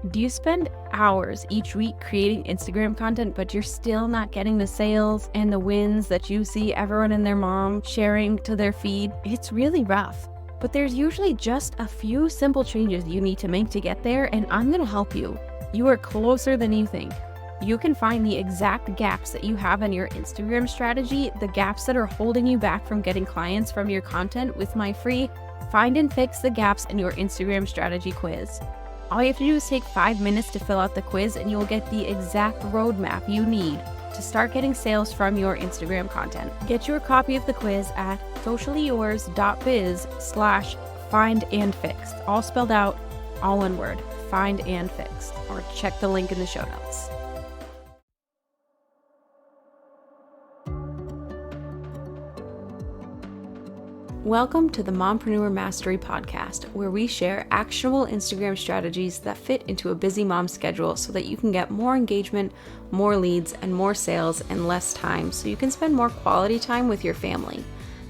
Do you spend hours each week creating Instagram content, but you're still not getting the sales and the wins that you see everyone and their mom sharing to their feed? It's really rough. But there's usually just a few simple changes you need to make to get there, and I'm going to help you. You are closer than you think. You can find the exact gaps that you have in your Instagram strategy, the gaps that are holding you back from getting clients from your content, with my free Find and Fix the Gaps in Your Instagram Strategy quiz. All you have to do is take 5 minutes to fill out the quiz, and you will get the exact roadmap you need to start getting sales from your Instagram content. Get your copy of the quiz at sociallyyours.biz/findandfixed. All spelled out, all one word, find and fixed, or check the link in the show notes. Welcome to the Mompreneur Mastery Podcast, where we share actionable Instagram strategies that fit into a busy mom's schedule so that you can get more engagement, more leads, and more sales in less time so you can spend more quality time with your family.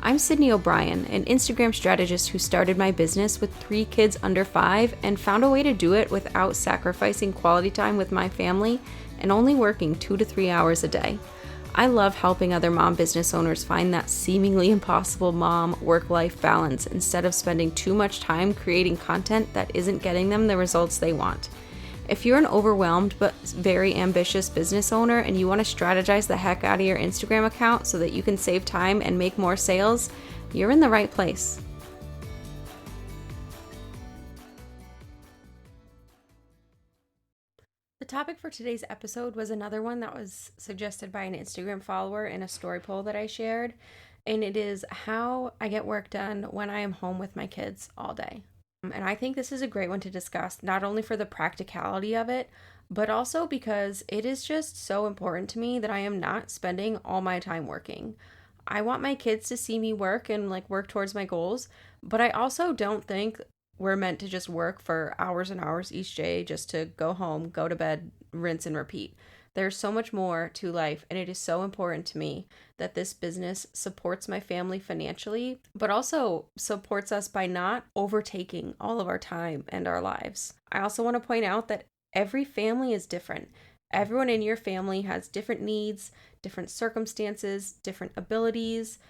I'm Sydney O'Brien, an Instagram strategist who started my business with 3 kids under 5 and found a way to do it without sacrificing quality time with my family and only working 2 to 3 hours a day. I love helping other mom business owners find that seemingly impossible mom work-life balance instead of spending too much time creating content that isn't getting them the results they want. If you're an overwhelmed but very ambitious business owner and you want to strategize the heck out of your Instagram account so that you can save time and make more sales, you're in the right place. The topic for today's episode was another one that was suggested by an Instagram follower in a story poll that I shared, and it is how I get work done when I am home with my kids all day. And I think this is a great one to discuss, not only for the practicality of it, but also because it is just so important to me that I am not spending all my time working. I want my kids to see me work and work towards my goals, but I also don't think we're meant to just work for hours and hours each day just to go home, go to bed, rinse and repeat. There's so much more to life, and it is so important to me that this business supports my family financially, but also supports us by not overtaking all of our time and our lives. I also want to point out that every family is different. Everyone in your family has different needs, different circumstances, different abilities,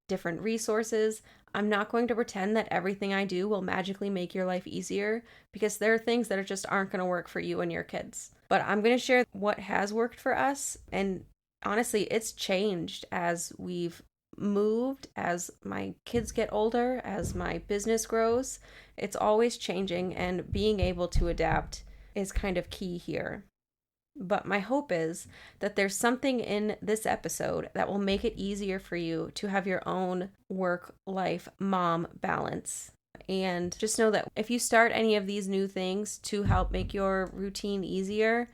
different resources. I'm not going to pretend that everything I do will magically make your life easier, because there are things that just aren't going to work for you and your kids. But I'm going to share what has worked for us, and honestly, it's changed as we've moved, as my kids get older, as my business grows. It's always changing, and being able to adapt is kind of key here. But my hope is that there's something in this episode that will make it easier for you to have your own work-life mom balance. And just know that if you start any of these new things to help make your routine easier,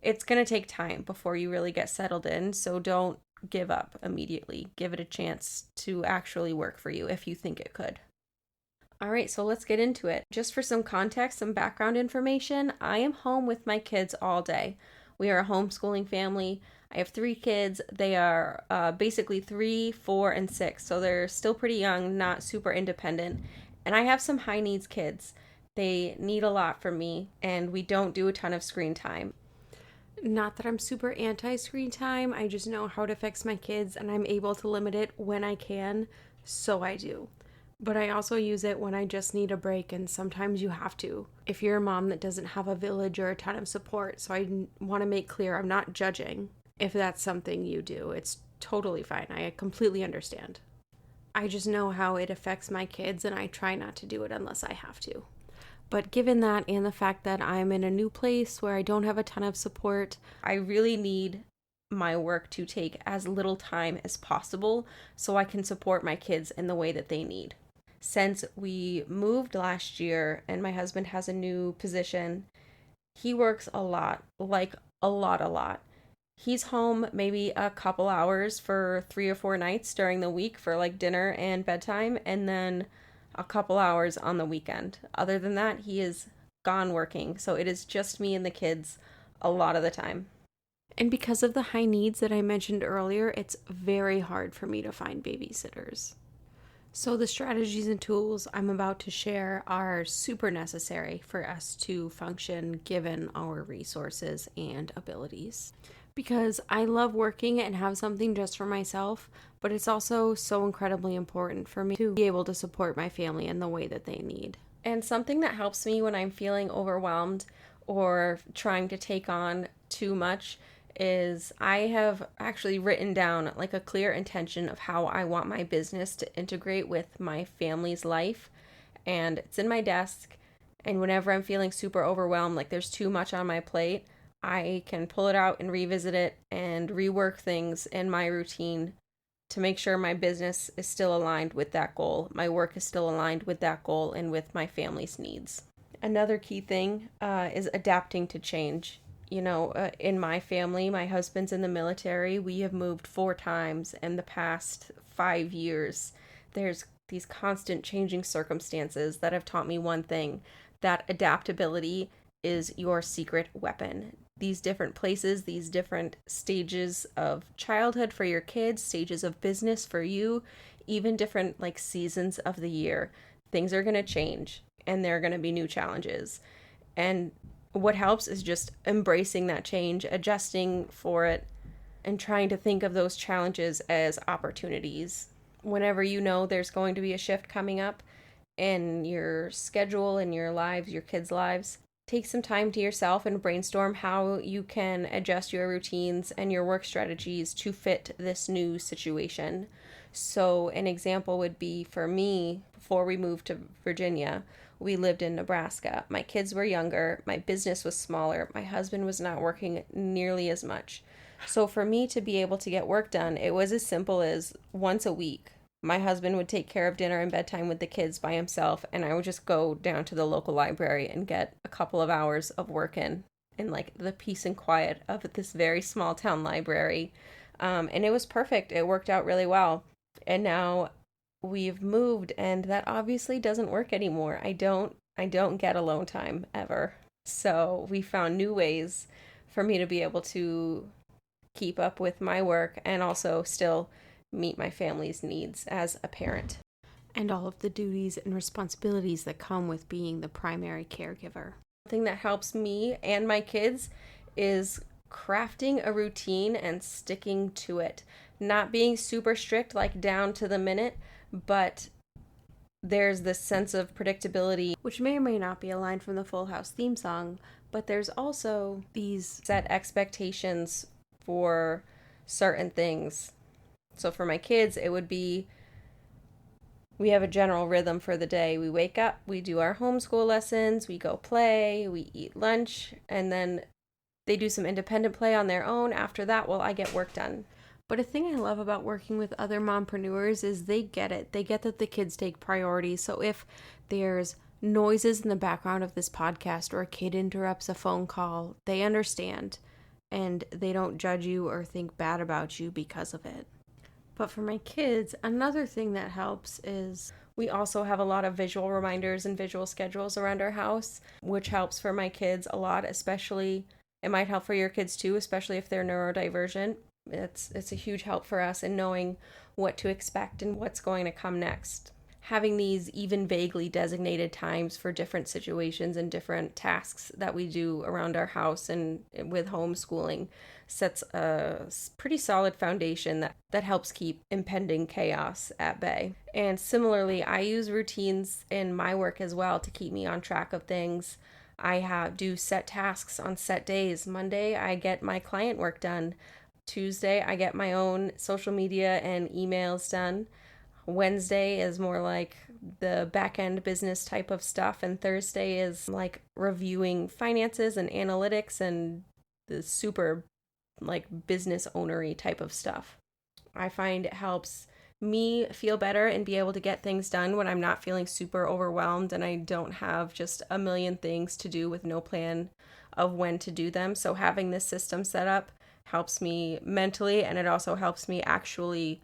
it's going to take time before you really get settled in. So don't give up immediately. Give it a chance to actually work for you if you think it could. All right, so let's get into it. Just for some context, some background information, I am home with my kids all day. We are a homeschooling family. I have 3 kids. They are basically 3, 4, and 6. So they're still pretty young, not super independent. And I have some high needs kids. They need a lot from me, and we don't do a ton of screen time. Not that I'm super anti-screen time. I just know how it affects my kids, and I'm able to limit it when I can, so I do. But I also use it when I just need a break, and sometimes you have to if you're a mom that doesn't have a village or a ton of support. So I want to make clear I'm not judging if that's something you do. It's totally fine. I completely understand. I just know how it affects my kids, and I try not to do it unless I have to. But given that, and the fact that I'm in a new place where I don't have a ton of support, I really need my work to take as little time as possible so I can support my kids in the way that they need. Since we moved last year and my husband has a new position, he works a lot, a lot. He's home maybe a couple hours for 3 or 4 nights during the week for dinner and bedtime, and then a couple hours on the weekend. Other than that, he is gone working. So it is just me and the kids a lot of the time. And because of the high needs that I mentioned earlier, it's very hard for me to find babysitters. So, the strategies and tools I'm about to share are super necessary for us to function given our resources and abilities. Because I love working and have something just for myself, but it's also so incredibly important for me to be able to support my family in the way that they need. And something that helps me when I'm feeling overwhelmed or trying to take on too much is I have actually written down like a clear intention of how I want my business to integrate with my family's life. And it's in my desk. And whenever I'm feeling super overwhelmed, like there's too much on my plate, I can pull it out and revisit it and rework things in my routine to make sure my business is still aligned with that goal, my work is still aligned with that goal, and with my family's needs. Another key thing is adapting to change. In my family, my husband's in the military. We have moved 4 times in the past 5 years. There's these constant changing circumstances that have taught me one thing, that adaptability is your secret weapon. These different places, these different stages of childhood for your kids, stages of business for you, even different like seasons of the year. Things are going to change and there are going to be new challenges. And what helps is just embracing that change, adjusting for it, and trying to think of those challenges as opportunities. Whenever you know there's going to be a shift coming up in your schedule, in your lives, your kids' lives, take some time to yourself and brainstorm how you can adjust your routines and your work strategies to fit this new situation. So, an example would be for me, before we moved to Virginia, we lived in Nebraska. My kids were younger, my business was smaller, my husband was not working nearly as much. So, for me to be able to get work done, it was as simple as once a week. My husband would take care of dinner and bedtime with the kids by himself, and I would just go down to the local library and get a couple of hours of work in like the peace and quiet of this very small town library. And it was perfect. It worked out really well. And now we've moved, and that obviously doesn't work anymore. I don't get alone time ever. So we found new ways for me to be able to keep up with my work and also still meet my family's needs as a parent. And all of the duties and responsibilities that come with being the primary caregiver. Something that helps me and my kids is crafting a routine and sticking to it. Not being super strict, like down to the minute, but there's this sense of predictability, which may or may not be a line from the Full House theme song, but there's also these set expectations for certain things. So for my kids, it would be we have a general rhythm for the day. We wake up, we do our homeschool lessons, we go play, we eat lunch, and then they do some independent play on their own. After that, well, I get work done. But a thing I love about working with other mompreneurs is they get it. They get that the kids take priority. So if there's noises in the background of this podcast or a kid interrupts a phone call, they understand and they don't judge you or think bad about you because of it. But for my kids, another thing that helps is we also have a lot of visual reminders and visual schedules around our house, which helps for my kids a lot, especially, it might help for your kids too, especially if they're neurodivergent. It's a huge help for us in knowing what to expect and what's going to come next. Having these even vaguely designated times for different situations and different tasks that we do around our house and with homeschooling sets a pretty solid foundation that helps keep impending chaos at bay. And similarly, I use routines in my work as well to keep me on track of things. I do set tasks on set days. Monday, I get my client work done. Tuesday, I get my own social media and emails done. Wednesday is more like the back-end business type of stuff, and Thursday is like reviewing finances and analytics and the super like business ownery type of stuff. I find it helps me feel better and be able to get things done when I'm not feeling super overwhelmed and I don't have just a million things to do with no plan of when to do them. So having this system set up helps me mentally, and it also helps me actually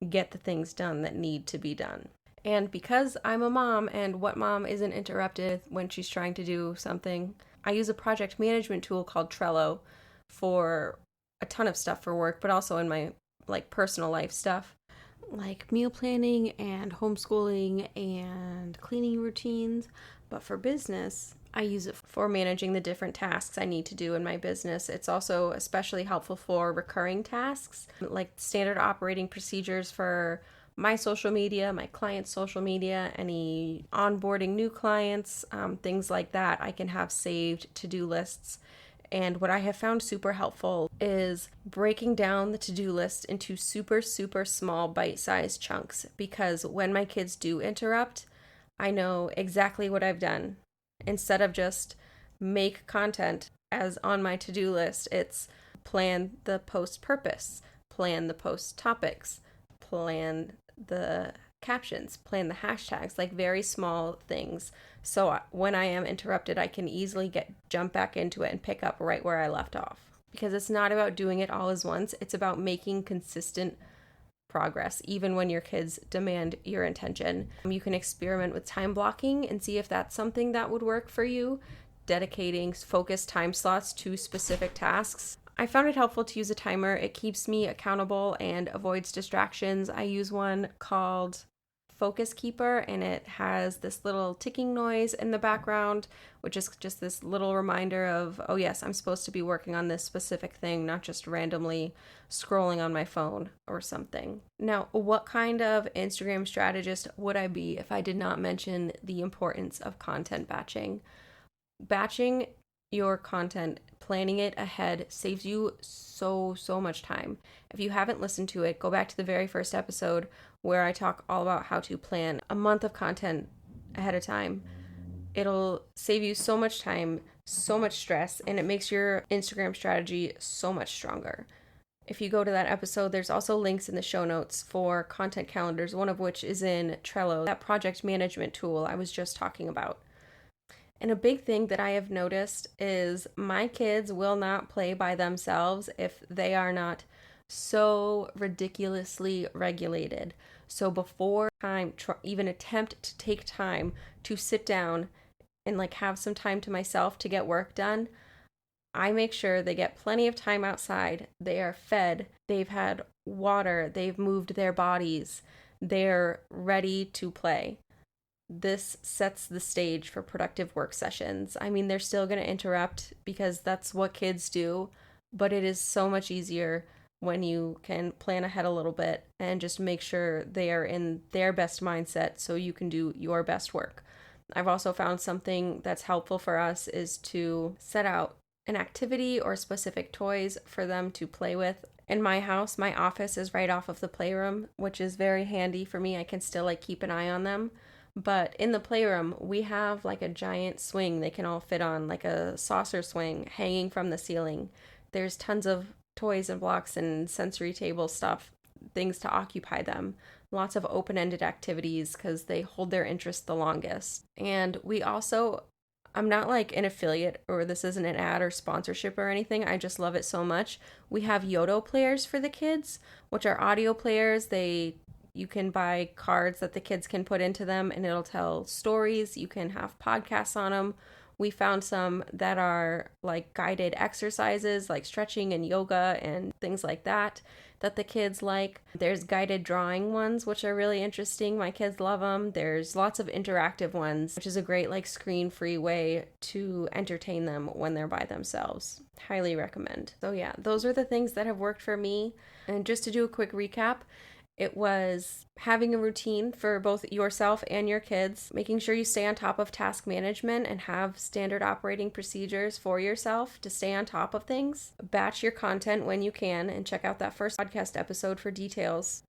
get the things done that need to be done. And because I'm a mom, and what mom isn't interrupted when she's trying to do something, I use a project management tool called Trello for a ton of stuff for work, but also in my like personal life stuff. like meal planning and homeschooling and cleaning routines. But for business, I use it for managing the different tasks I need to do in my business. It's also especially helpful for recurring tasks, like standard operating procedures for my social media, my clients' social media, any onboarding new clients, things like that. I can have saved to-do lists. And what I have found super helpful is breaking down the to-do list into super, super small bite-sized chunks, because when my kids do interrupt, I know exactly what I've done. Instead of just make content as on my to-do list, it's plan the post purpose, plan the post topics, plan the captions, plan the hashtags, like very small things. So when I am interrupted, I can easily jump back into it and pick up right where I left off. Because it's not about doing it all as once, it's about making consistent progress, even when your kids demand your attention. You can experiment with time blocking and see if that's something that would work for you, dedicating focused time slots to specific tasks. I found it helpful to use a timer. It keeps me accountable and avoids distractions. I use one called Focus Keeper, and it has this little ticking noise in the background, which is just this little reminder of, oh yes, I'm supposed to be working on this specific thing, not just randomly scrolling on my phone or something. Now, what kind of Instagram strategist would I be if I did not mention the importance of content batching? Batching your content, planning it ahead, saves you so much time. If you haven't listened to it, go back to the very first episode where I talk all about how to plan a month of content ahead of time. It'll save you so much time, so much stress, and it makes your Instagram strategy so much stronger. If you go to that episode, there's also links in the show notes for content calendars, one of which is in Trello, that project management tool I was just talking about. And a big thing that I have noticed is my kids will not play by themselves if they are not so ridiculously regulated. So before time, even attempt to take time to sit down and like have some time to myself to get work done, I make sure they get plenty of time outside. They are fed, they've had water, they've moved their bodies, they're ready to play. This sets the stage for productive work sessions. I mean, they're still going to interrupt because that's what kids do, but it is so much easier when you can plan ahead a little bit and just make sure they are in their best mindset so you can do your best work. I've also found something that's helpful for us is to set out an activity or specific toys for them to play with. In my house, my office is right off of the playroom, which is very handy for me. I can still like keep an eye on them. But in the playroom, we have like a giant swing they can all fit on, like a saucer swing hanging from the ceiling. There's tons of toys and blocks and sensory table stuff, things to occupy them. Lots of open-ended activities because they hold their interest the longest. And we also, I'm not like an affiliate or this isn't an ad or sponsorship or anything. I just love it so much. We have Yodo players for the kids, which are audio players. You can buy cards that the kids can put into them and it'll tell stories. You can have podcasts on them. We found some that are like guided exercises, like stretching and yoga and things like that the kids like. There's guided drawing ones, which are really interesting. My kids love them. There's lots of interactive ones, which is a great like screen-free way to entertain them when they're by themselves. Highly recommend. So yeah, those are the things that have worked for me. And just to do a quick recap, it was having a routine for both yourself and your kids, making sure you stay on top of task management and have standard operating procedures for yourself to stay on top of things. Batch your content when you can and check out that first podcast episode for details.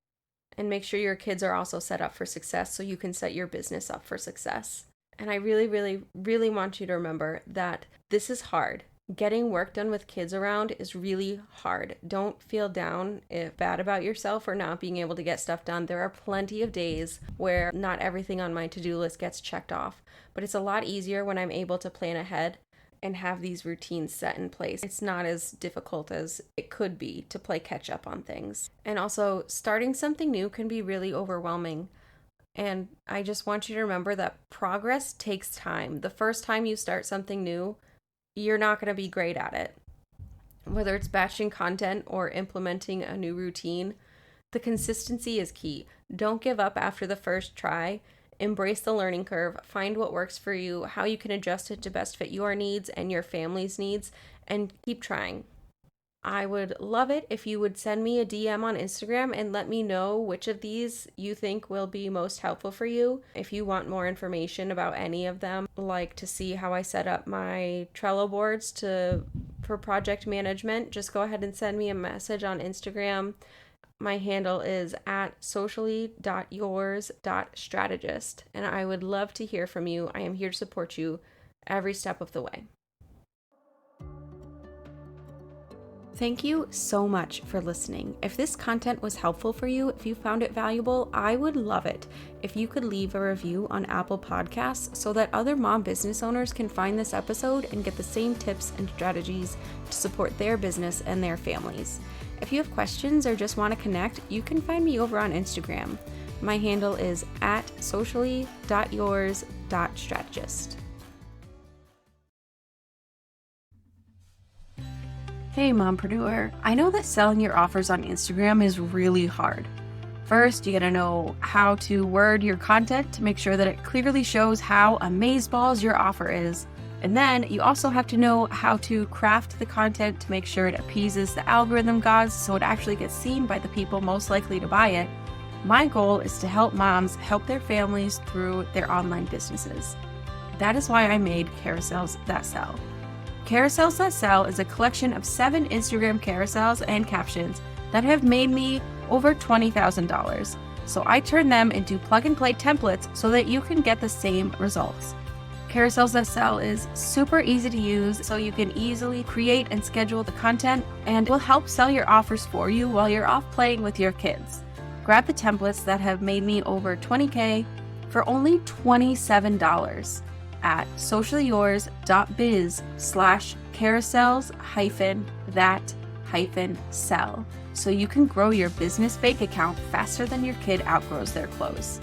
And make sure your kids are also set up for success so you can set your business up for success. And I really, really, really want you to remember that this is hard. Getting work done with kids around is really hard. Don't feel down if bad about yourself for not being able to get stuff done. There are plenty of days where not everything on my to-do list gets checked off, but it's a lot easier when I'm able to plan ahead and have these routines set in place. It's not as difficult as it could be to play catch up on things. And also, starting something new can be really overwhelming. And I just want you to remember that progress takes time. The first time you start something new, you're not going to be great at it. Whether it's batching content or implementing a new routine, The consistency is key. Don't give up after the first try. Embrace the learning curve. Find what works for you, how you can adjust it to best fit your needs and your family's needs, and keep trying. I would love it if you would send me a DM on Instagram and let me know which of these you think will be most helpful for you. If you want more information about any of them, like to see how I set up my Trello boards for project management, just go ahead and send me a message on Instagram. My handle is @socially.yours.strategist, and I would love to hear from you. I am here to support you every step of the way. Thank you so much for listening. If this content was helpful for you, if you found it valuable, I would love it if you could leave a review on Apple Podcasts so that other mom business owners can find this episode and get the same tips and strategies to support their business and their families. If you have questions or just want to connect, you can find me over on Instagram. My handle is @socially.yours.strategist. Hey mompreneur, I know that selling your offers on Instagram is really hard. First, you gotta know how to word your content to make sure that it clearly shows how amazeballs your offer is. And then you also have to know how to craft the content to make sure it appeases the algorithm gods so it actually gets seen by the people most likely to buy it. My goal is to help moms help their families through their online businesses. That is why I made Carousels That Sell. Carousels That Sell is a collection of 7 Instagram carousels and captions that have made me over $20,000. So I turn them into plug-and-play templates so that you can get the same results. Carousels That Sell is super easy to use, so you can easily create and schedule the content and will help sell your offers for you while you're off playing with your kids. Grab the templates that have made me over $20K for only $27 at sociallyyours.biz/carousels-that-sell so you can grow your business bank account faster than your kid outgrows their clothes.